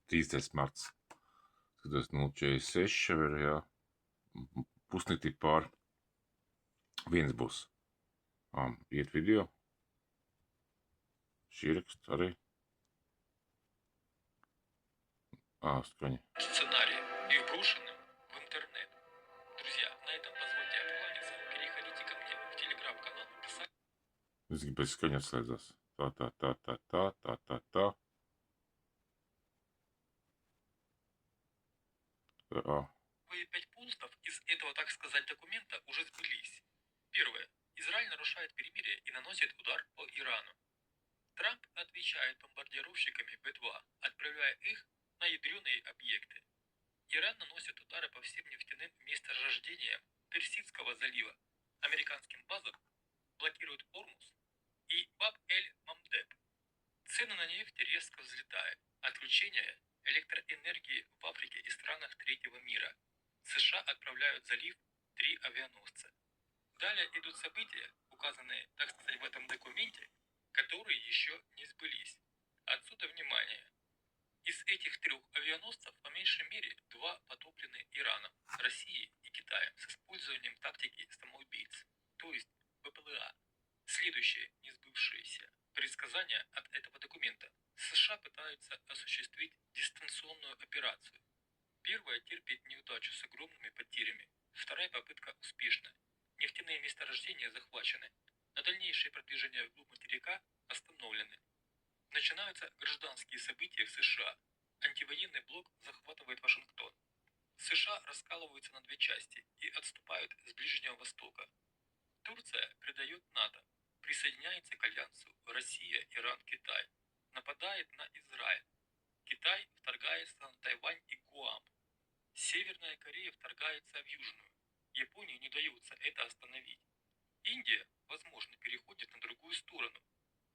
30. marts. Skatos 0,46 jau ir, jā. Pusnītī pār. Viens būs. Iet video. Šī raksta arī. Skaņa. Сценарий и вброшенным в интернет. Друзья, на этом позвольте откланяться. Переходите ко мне в телеграм-канал писать. Es gribēju skaņu atslēdzās. Tā. Пять пунктов из этого, так сказать, документа уже сбылись. Первое. Израиль нарушает перемирие и наносит удар по Ирану. Трамп отвечает бомбардировщиками Б-2, отправляя их на ядреные объекты. Иран наносит удары по всем нефтяным месторождениям Персидского залива, американским базам, блокирует Ормуз и Баб-эль-Мамдеб. Цены на нефть резко взлетают. Отключение электроэнергии в Африке и странах третьего мира. США отправляют в залив 3 авианосца. Далее идут события, указанные, так сказать, в этом документе, которые еще не сбылись. Отсюда внимание. Из этих 3 авианосцев по меньшей мере 2 потоплены Ираном, Россией и Китаем с использованием тактики самоубийц, то есть ППЛА. Следующее несбывшееся предсказание от этого документа. США пытаются осуществить дистанционную операцию. Первая терпит неудачу с огромными потерями, вторая попытка успешна. Нефтяные месторождения захвачены, но дальнейшее продвижение вглубь материка остановлены. Начинаются гражданские события в США. Антивоенный блок захватывает Вашингтон. США раскалываются на 2 части и отступают с Ближнего Востока. Турция предает НАТО, присоединяется к альянсу Россия, Иран, Китай, нападает на Израиль. Китай вторгается на Тайвань и Гуам. Северная Корея вторгается в Южную. Японии не удается это остановить. Индия, возможно, переходит на другую сторону.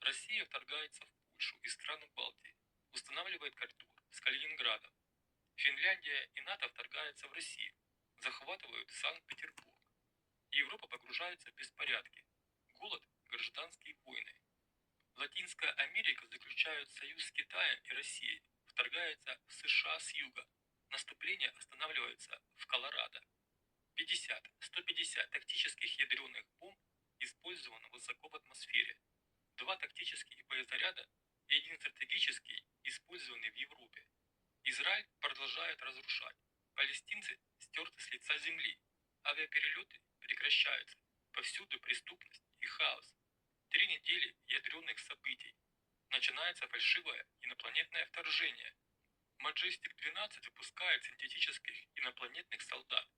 Россия вторгается в Польшу и страны Балтии, устанавливает коридор с Калининградом. Финляндия и НАТО вторгаются в Россию, захватывают Санкт-Петербург. Европа погружается в беспорядки, голод, гражданские войны. Латинская Америка заключает союз с Китаем и Россией, вторгается в США с юга. Наступление останавливается в Колорадо. 150 тактических ядерных бомб использовано высоко в атмосфере. 2 тактических боезаряда и 1 стратегический использованы в Европе. Израиль продолжает разрушать. Палестинцы стерты с лица земли. Авиаперелеты прекращаются. Повсюду преступность и хаос. 3 недели ядерных событий. Начинается фальшивое инопланетное вторжение. Маджестик-12 выпускает синтетических инопланетных солдат,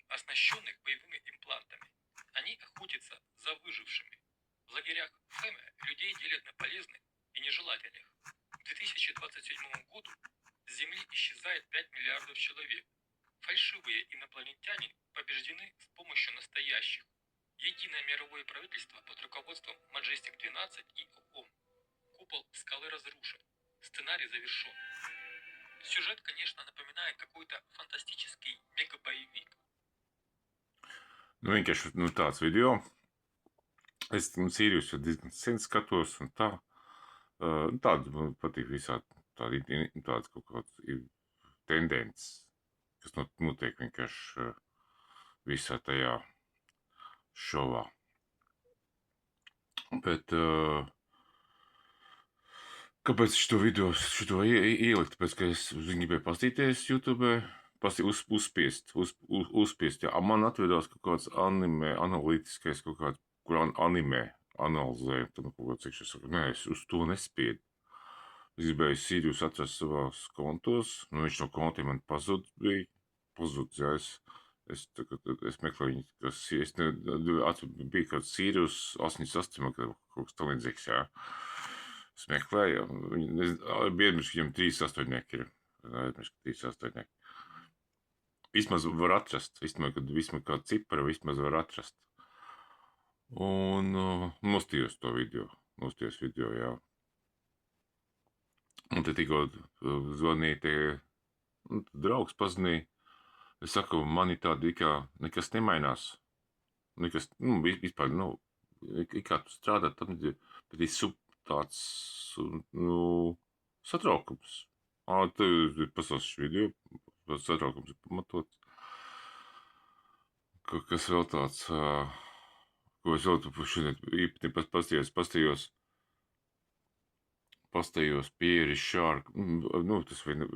оснащенных боевыми имплантами. Они охотятся за выжившими. В лагерях Феме людей делят на полезных и нежелательных. К 2027 году с Земли исчезает 5 миллиардов человек. Фальшивые инопланетяне побеждены с помощью настоящих. Единое мировое правительство под руководством Маджестик-12 и ООН. Купол скалы разрушен. Сценарий завершен. Сюжет, конечно, напоминает какой-то фантастический мегабоевик. Vienkārši tāds video. Es Sīrijas jau diezgan sen skatos, un tā. Tāda man patīk visādi tādas kaut kādas tendences, kas notiek vienkārši visā tajā šovā. Bet kāpēc šo video ielikt? Tāpēc, ka es gribēju paskatīties YouTube, uzspiest. Jā, man atvedās kaut kāds anime, analītiskais kaut kāds, kur anime analizē. Tad kaut kāds, cik es saku, nē, es uz to nespiedu. Es gribēju Sīrijas atrast savās kontos, viņš no kontiem man pazudis, jā, es meklēju viņu, bija kāds Sīrijas 88, kaut kas tam līdzīgs, jā. Es meklēju, bija aizmirst, ka viņam 38 ir. Aizmirst, ka 38. Vismaz var atrast, vismaz kā cipara, vismaz var atrast. Un nostījos to video, jā. Un te tikko zvanīja draugs pazinīja. Es saku, man ir tāda, kā nekas nemainās. Nekas, vispār, kā tu strādā, tad ir tāds, satraukums. Tu pasauši video, tas satraukums ir pamatots. Kas vēl tāds, ko es vēl šodien īpatni pastījos Pierre Richard, tas vien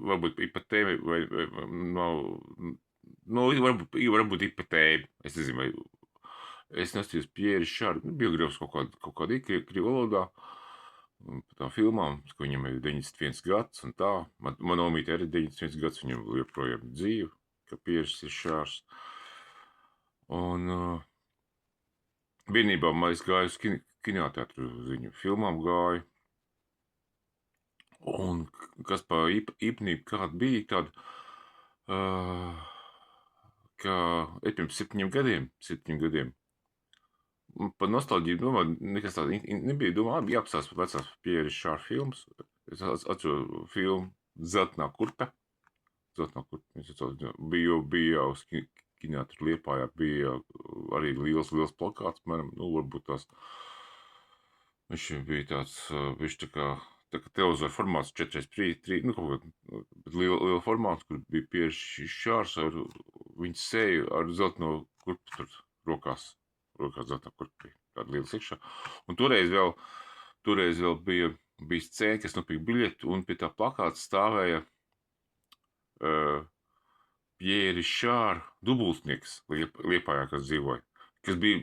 varbūt ipatēmi, vai nav, varbūt ipatēmi, es nezinu, vai es nestījos Pierre Richard, biogrāfs kaut kādā krievu valodā, par tām filmām, ka viņam ir 91 gads un tā, man omīte arī 91 gads, viņam joprojām dzīve, ka Pierre Richards, un vienībā es gāju uz kinoteātru uz viņu filmām gāju. Un kas pa īpnību kāda bija tāda, ka pirms 7 gadiem, par nostalģiju domā, nekas tāda nebija, domā, jāapstās par vecās Pierre Richard filmas. Es atceru filmu Zeltainā kurpe. Bija uz kinoteātru Liepājā, bija arī liels plakāts, varbūt tās, viņš bija tāds, viņš tā kā televizora formāts 4x3, bet liela formāts, kur bija Pierre Richards ar viņas seju ar zeltaino kurpi tur rokās zeltainā kurpi, tāda liela iekšā. Un toreiz vēl bija scēna, kas nopirka biļeti, un pie tā plakāta stāvēja Pierre Richard dubultnieks Liepājā, kas dzīvoja. Kas bija,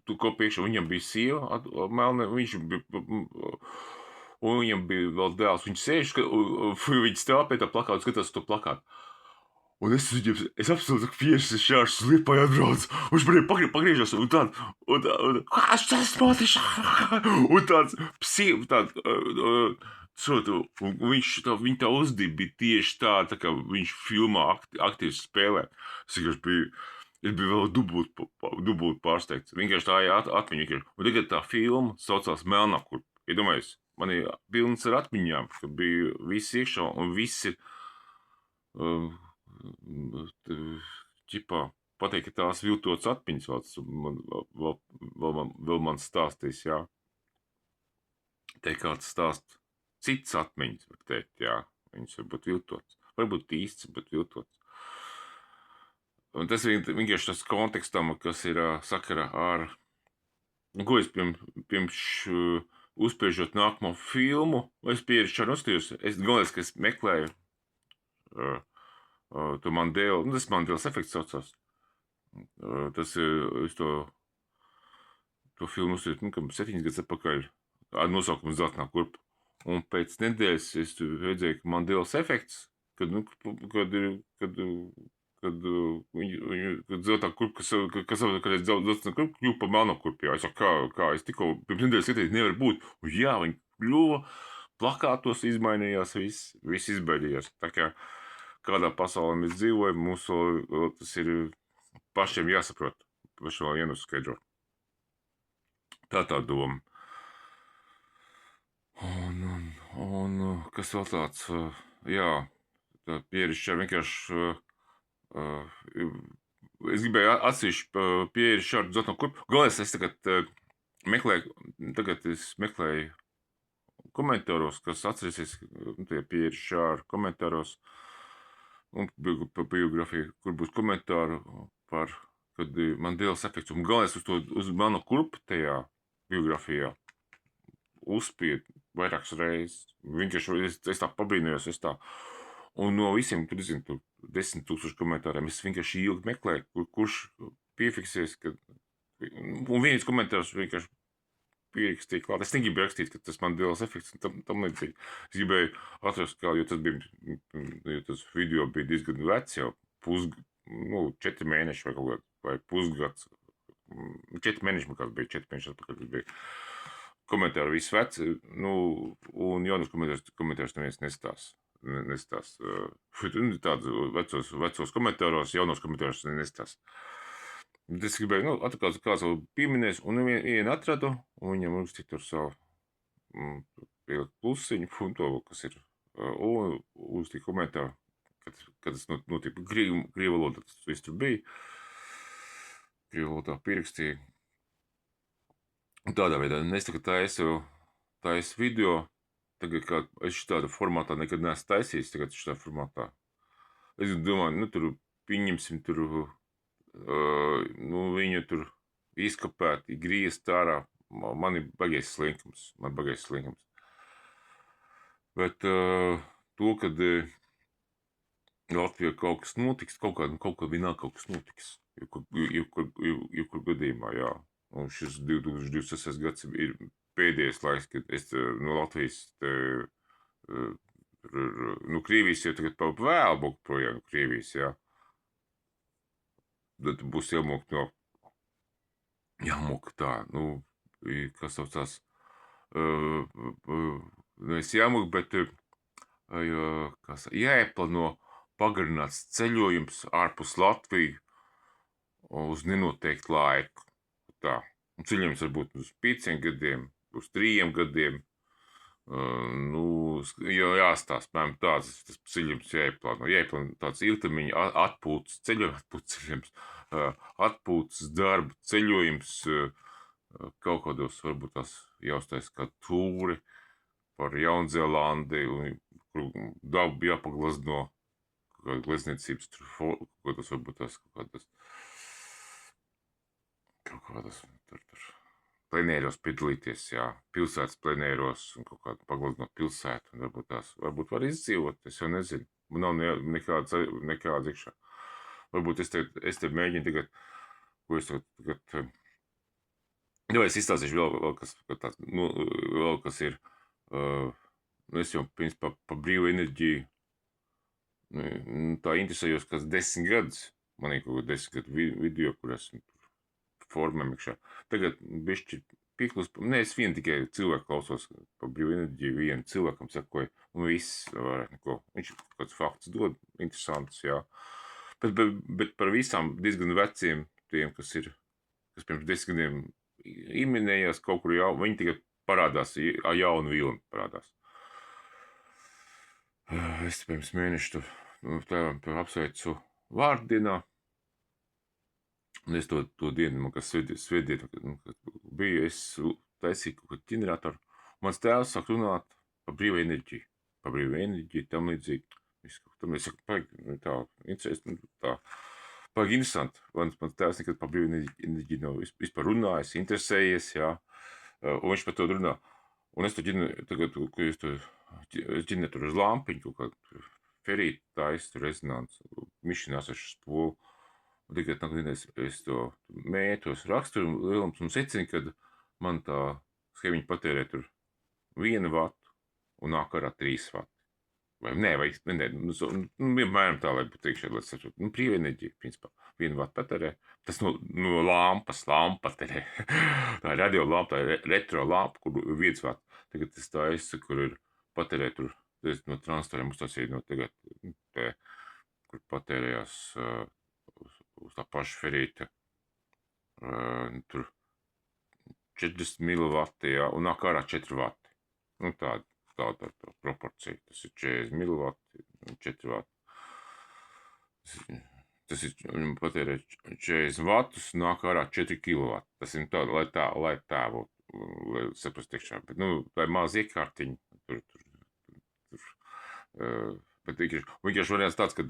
kopēkšā viņam bija sieva, melna, viņš bija, un viņam bija vēl dēls, viņš sēž, viņš stāv pie tā plakāta, skatās to plakātu. Un es apsolu, ka Pierre Richards Liepājā atbrauc, viņš man pagriežas, un tāds, viņa tā uzdība bija tieši tā kā viņš filmā aktīvi spēlē. Es biju vēl dubult pārsteigts. Vienkārši tā atmiņa. Un tagad tā filma saucās Melnā kurpe. Iedomājies, man ir pilns ar atmiņām, ka bija visi iekšā un visi pateikt, ka tās viltotas atmiņas vēl man stāstīs, jā. Te kāds stāst cits atmiņas, var teikt, jā. Viņas var būt viltotas. Varbūt īsts, bet viltotas. Un tas vienkārši tas kontekstam, kas ir sakarā ar, ko es pirms uzspiežot nākamo filmu, es Pierre Richardu nostījos, galvenais, ka es meklēju to Mandela, tas Mandelas efekts saucās. Tas es to filmu uzstājos, 7 gadus atpakaļ, ar nosaukumu Zeltainā kurpe. Un pēc nedēļas es redzēju, ka Mandelas efekts, kad zeltainā kurpe, kas zeltainā kurpe kļuva par melno kurpi. Es saku, kā es tikko pirms nedēļas skatījos, nevar būt. Un jā, viņi kļuva, plakātos izmainījās, viss izbaidījās. Tā kā kādā pasaulē mēs dzīvojam, mums tas ir pašiem jāsaprot, pašiem vēl jānoskaidro. Tā doma. Un kas vēl tāds, jā, tā Pierre Richards vienkārši, es gribēju atsevišķi Pierre Richards Zeltaino kurpi. Galvenais, es meklēju komentāros, kas atcerēsies, tie Pierre Richards komentāros, un biogrāfiju, kur būs komentāru par, kad Mandelas efekts, un galvenais uz manu kurpi tajā biogrāfijā uzspied vairākas reizes. Vienkārši es tā pabrīnījos, un no visiem, tur 10,000 komentāriem, es vienkārši ilgi meklēju, kurš piefiksēs, un viens komentārs vienkārši pierakstīja klāt. Es negribu rakstīt, ka tas Mandelas efekts un tam līdzīgi. Es gribēju atrast, jo tas video bija diezgan vecs, jau 4 mēneši vai kaut kāds, vai pusgads. 4 mēneši, man kāds bija, 4 mēneši atpakaļ bija. Komentāri viss veci, un jaunas komentārs neviens nestās. Tādos vecos komentāros, jaunos komentāros nestās. Es gribēju, atkal kāds vēl pieminēs, un vienu atradu, un viņam uzstīk tur savu pielikt plusiņu, un to, kas ir, un uzstīk komentāru, kad tas notika krievu valodā, tas viss tur bija. Krievu valodā pierakstīja. Un tādā veidā, es tagad taisu video tagad, kā es šādā formātā nekad neesmu taisījis, tagad šādā formātā. Es domāju, nu, tur pieņemsim, tur, nu, viņu tur izkapēt, griezt ārā. Man ir bagais slinkums. Bet to, kad Latvijā kaut kas notiks, kaut kā vienalga kaut kas notiks. Jebkur gadījumā, jā. Un šis 2026. gads ir pēdējais laiks, kad es no Latvijas, nu, Krievijas jau tagad pa vēl būtu projām, Krievijas, jā. Tad būs jāmok tā, nu, kas saucās, nevis jāmok, bet jāieplano pagarināts ceļojums ārpus Latviju uz nenoteiktu laiku. Tā. Un ceļojums varbūt uz 5 gadiem, uz 3 gadiem. Nu, jāstāst, piemēram, tāds tas ceļojums jāieplāno. Jāieplāno tāds ilgtermiņa atpūtas ceļojums, atpūtas darba ceļojums, kaut kādos varbūt tās jāuztais kā tūri par Jaunzēlandi, kur dabu jāpaglazno, glezniecības tur, kaut tas varbūt tās kaut kādas tur plenēros piedalīties, jā, pilsētas plenēros un kaut kādu paglaznot pilsētu, un varbūt var izdzīvot, es jau nezinu, man nav nekāds iekšā. Varbūt es te mēģinu tagad, ko es tagad, jā, es izstāstīšu vēl kas ir, es jau, principā, pa brīvu enerģiju, tā interesējos, kas 10 gadus, man ir kaut 10 gadu video, kur esmu formēm iekšā. Tagad bišķi pieklus, es vien tikai cilvēku klausos pa brīvu enerģiju, vienu cilvēkam sakoju, un viss varētu neko. Viņš kāds fakts dod, interesants, jā. Bet par visām diezgan veciem tiem, kas pirms 10 gadiem ieminējās kaut kur jau, viņi tikai parādās, jaunu vilni parādās. Es pirms mēnešu tēvam apsveicu vārtdienā, un es to dienu, man kas svētdienu, kad bija, es taisīju kaut kādu ģeneratoru, mans tēvs sāk runāt par brīvu enerģiju, tam līdzīgi. Tam es saku, tā interesanti. Mans tēvs nekad par brīvu enerģiju nav vispār runājis, interesējies, jā, un viņš par to runā. Un es to ģeneratoru uz lampiņu, kaut kādu ferītu taisu, rezonansu, mišinās ar spolu. Un tikai es to mētos raksturu lielums un secinu, kad man tā schēmiņa patērē tur 1 vatu un nāk ārā 3 vati. Vai nē, vienmēram tā, lai būtu iekšā, lai saprotu. Nu, brīva enerģija, principā, 1 vatu patērē. Tas no lampa patērē. Tā ir radio lampa, tā ir retro lampa, kur 1 vatu. Tagad es tā esmu, kur ir patērē tur, no transtoriem uztaisīju no tagad, kur patērējās uz tā paša ferīta, tur 40 mW, jā, un nāk ārā 4 vati. Nu, tāda proporcija. Tas ir 40 mW un 4 vati. Tas ir, patērē 40 vatus, nāk ārā 4 kW. Tas ir tā, lai tā būtu, lai saprast iekšā. Bet, nu, tā ir maz iekārtiņa. Bet vienkārši variants tāds, kad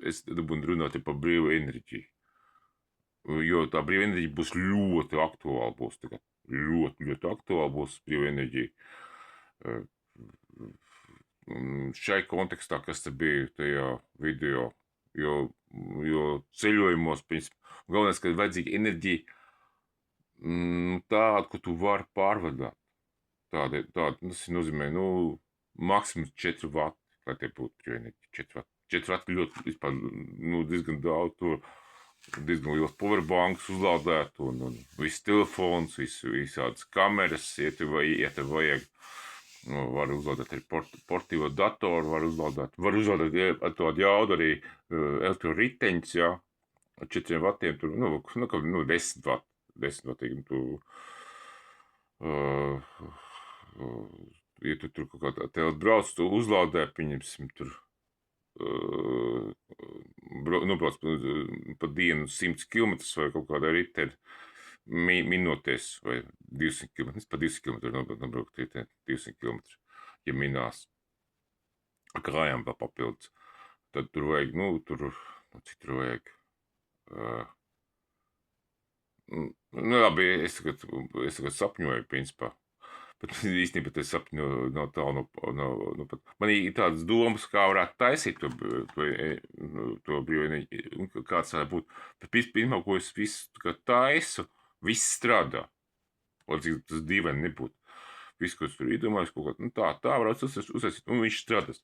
es dabūnu runāt par brīvu enerģiju. Jo tā brīva enerģija būs ļoti aktuāla būs tagad. Ļoti aktuāla būs brīva enerģija. Šai kontekstā, kas te bija tajā video, jo ceļojumos, galvenais, ka ir vajadzīga enerģija tāda, ko tu vari pārvadāt. Tāda, tas nozīmē, maksimums 4 vati, lai tie būtu brīva enerģija. 4 vati ļoti, vispār, diezgan daudz to. Diezgan liels powerbanks uzlādēt, un viss telefons, visādas kameras, ja te vajag, var uzlādēt arī portīvo datoru, var uzlādēt ar tādu jaudu arī elektroriteņus, jā, ar 4 vatiem, tur, 10 vatīgi, ja tu tur kaut kā tev brauc, tu uzlādē, pieņemsim, tur, nobrauc pa dienu 100 km vai kaut kādā ritē minūtēs vai 200 km. Es pa 200 km nobraukt 200 km. ja minās. Ar kājām vēl papildus. Tad tur vajag, cik tur vajag? Labi, es tagad sapņoju, principā. Bet īstenībā tas sapņu nav tālu pat. Man ir tādas domas, kā varētu taisīt to brīvdienu, kāds varētu būt. Bet pirmā, ko es visu taisu, viss strādā. Lai cik tas dīvaini nebūtu. Viss, ko es tur iedomājos, kaut kā, tā varētu uztaisīt, un viņš strādās.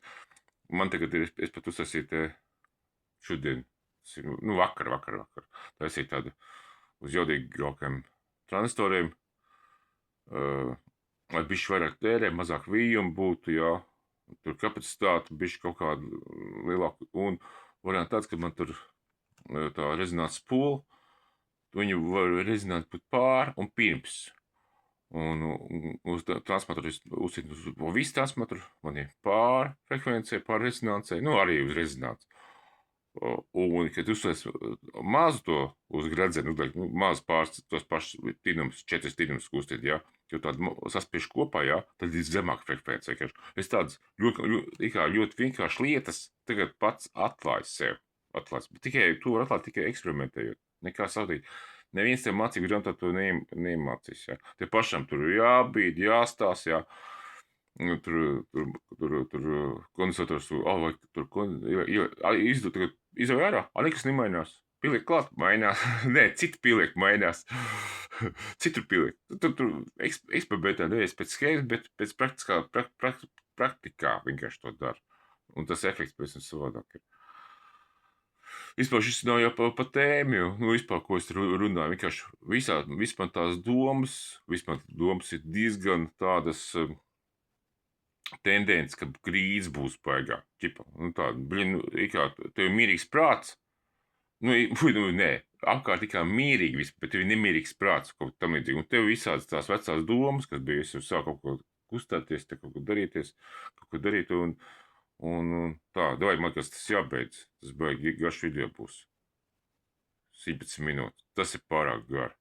Man tagad ir, es pat uztaisīju šodien, vakar, taisīju tādu uz jaudīgākiem transistoriem, lai bišķi vairāk tērē, mazāk vījumu būtu, jā, tur kapacitāte bišķi kaut kādu lielāku, un varianti tāds, ka man tur tā rezonāts spūle, viņu var rezināt būt pār un pirms. Un uz transmatoru uzsit uz visu transmatoru, man ir pār frekvencē, pār rezonāncē, arī uz rezonāns. Un, kad uzsvēs mazu to uz gradzenu, mazu pāris tos pašus tīnumus, 4 tīnumus kustīt, jā, jo tādu saspiež kopā, jā, tad ir zemāk frekvencē. Es tādas ļoti vienkārši lietas tagad pats atklāju sev. Bet tikai to var atklāt tikai eksperimentējot. Nekā savādāk. Neviens tev mācību grāmatā to neiemācīs, jā. Te pašam tur jābīd, jāstās, jā. Tur kondensators, vai tur izauj ārā, nekas nemainās. Pieliek klāt, mainās. Nē, citu pieliek, mainās. Citur pieliek. Tur eksperimentē nevis pēc schēmas, bet pēc praktikā vienkārši to dara. Un tas efekts pēc tam savādāk ir. Vispār šis nav jau pa tēmu, jo, vispār, ko es runāju, vienkārši vispār tās domas ir diezgan tādas tendences, ka krīze būs baigā. Tev ir mierīgs prāts, nē, apkārt tikai mierīgi vispār, bet tev ir nemierīgs prāts, kaut tam līdzīgi, un tev visādas tās vecās domas, kas bija, es jau sāku kaut ko kustēties, kaut ko darīt, un tā, man liekas, tas jābeidz. Tas baigi garš video būs. 17 minūtes. Tas ir pārāk gar.